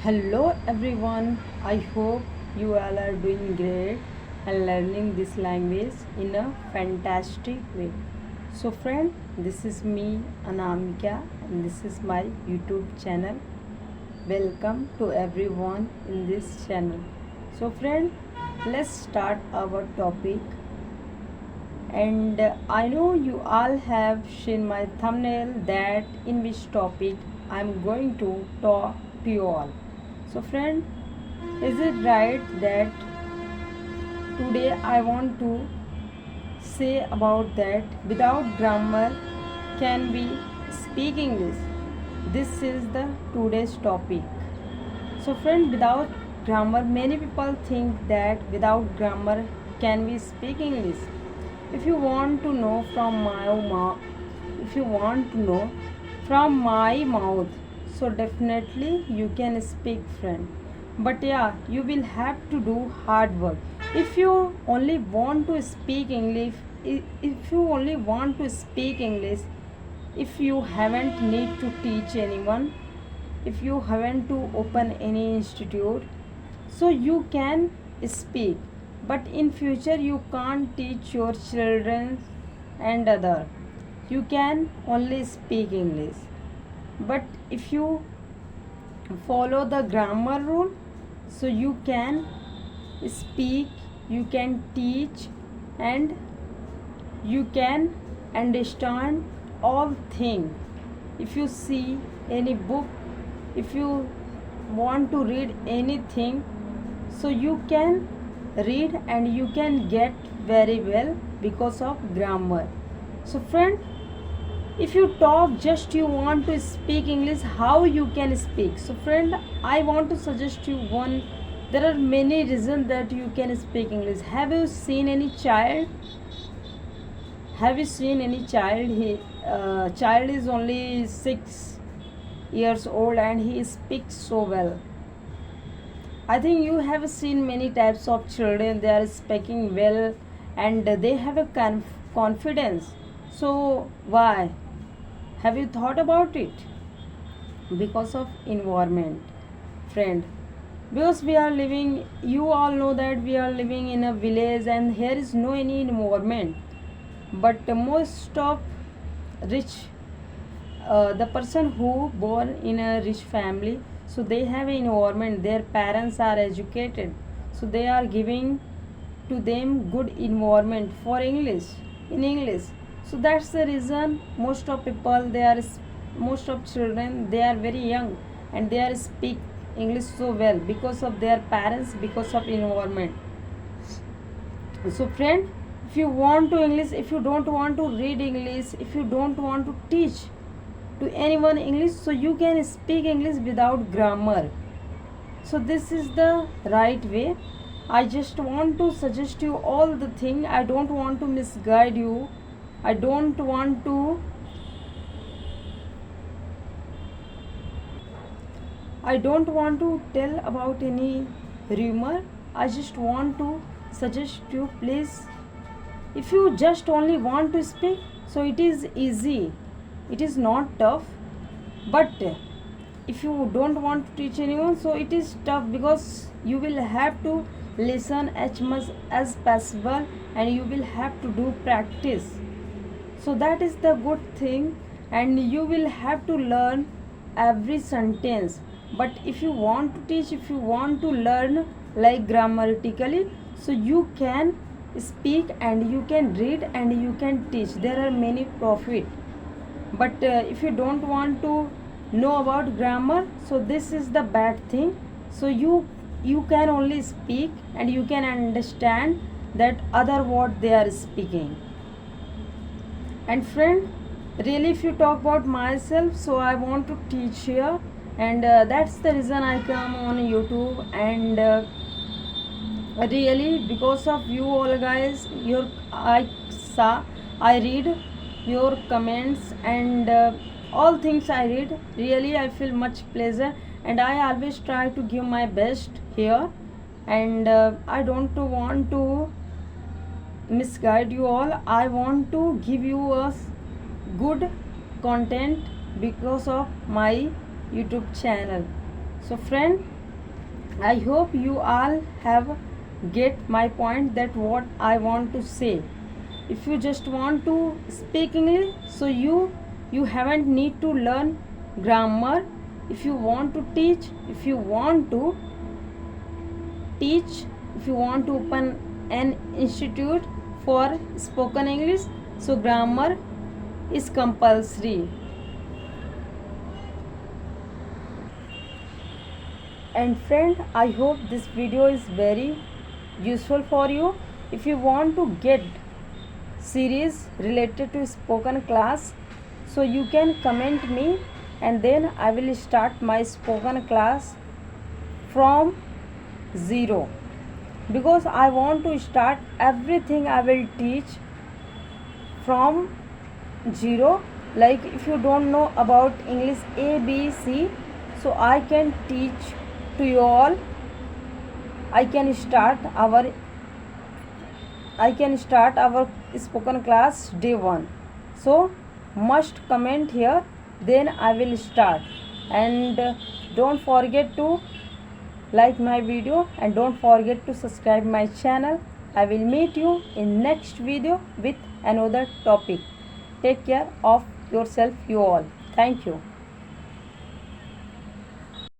Hello everyone, I hope you all are doing great and learning this language in a fantastic way. So, friend, this is me Anamika and this is my YouTube channel. Welcome to everyone in this channel. So, friend, let's start our topic. And I know you all have seen my thumbnail that in which topic I'm going to talk to you all. So, friend, is it right that today I want to say about that without grammar can we speak English? This is the today's topic. So, friend, without grammar, many people think that without grammar can we speak English? If you want to know from my mouth, if you want to know from my mouth, so definitely you can speak, friend. But yeah, you will have to do hard work. If you only want to speak English, if you only want to speak English, if you haven't need to teach anyone, if you haven't to open any institute, so you can speak, but in future you can't teach your children and other. You can only speak English, but if you follow the grammar rule, so you can speak, you can teach, and you can understand all things. If you see any book, if you want to read anything, so you can read and you can get very well because of grammar. So, friend, if you talk just you want to speak English, how you can speak? So, friend, I want to suggest you one. There are many reasons that you can speak English. Have you seen any child? Have you seen any child? Child is only 6 years old and he speaks so well. I think you have seen many types of children. They are speaking well and they have a confidence. So why? Have you thought about it? Because of environment, friend. Because we are living, you all know that we are living in a village and here is no any environment. But most of rich, the person who born in a rich family, so they have an environment, their parents are educated, so they are giving to them good environment for English, in English. So that's the reason most of people, they are, most of children, they are very young and they are speak English so well because of their parents, because of environment. So, friend, if you want to English, if you don't want to read English, if you don't want to teach to anyone English, so you can speak English without grammar. So this is the right way. I just want to suggest you all the thing. I don't want to misguide you. I don't want to tell about any rumor. I just want to suggest you, please, if you just only want to speak, so it is easy, it is not tough. But if you don't want to teach anyone, so it is tough because you will have to listen as much as possible and you will have to do practice. So that is the good thing, and you will have to learn every sentence. But if you want to teach, if you want to learn like grammatically, so you can speak and you can read and you can teach. There are many profit. But if you don't want to know about grammar, so this is the bad thing. So you can only speak and you can understand that other what they are speaking. And friend, really, if you talk about myself, so I want to teach here, and that's the reason I come on YouTube. And really, because of you all guys, your I read your comments and all things I read. Really, I feel much pleasure, and I always try to give my best here. And I don't want to misguide you all. I want to give you a good content because of my YouTube channel. So friend, I hope you all have get my point that what I want to say. If you just want to speak English, so you haven't need to learn grammar. If you want to teach, if you want to teach, if you want to open an institute for spoken English, so grammar is compulsory. And friend, I hope this video is very useful for you. If you want to get series related to spoken class, so you can comment me, and then I will start my spoken class from zero, because I want to start everything. I will teach from zero. Like if you don't know about English ABC, so I can teach to you all. I can start our spoken class day 1. So must comment here, then I will start. And don't forget to like my video, and don't forget to subscribe my channel. I will meet you in next video with another topic. Take care of yourself, you all. Thank you.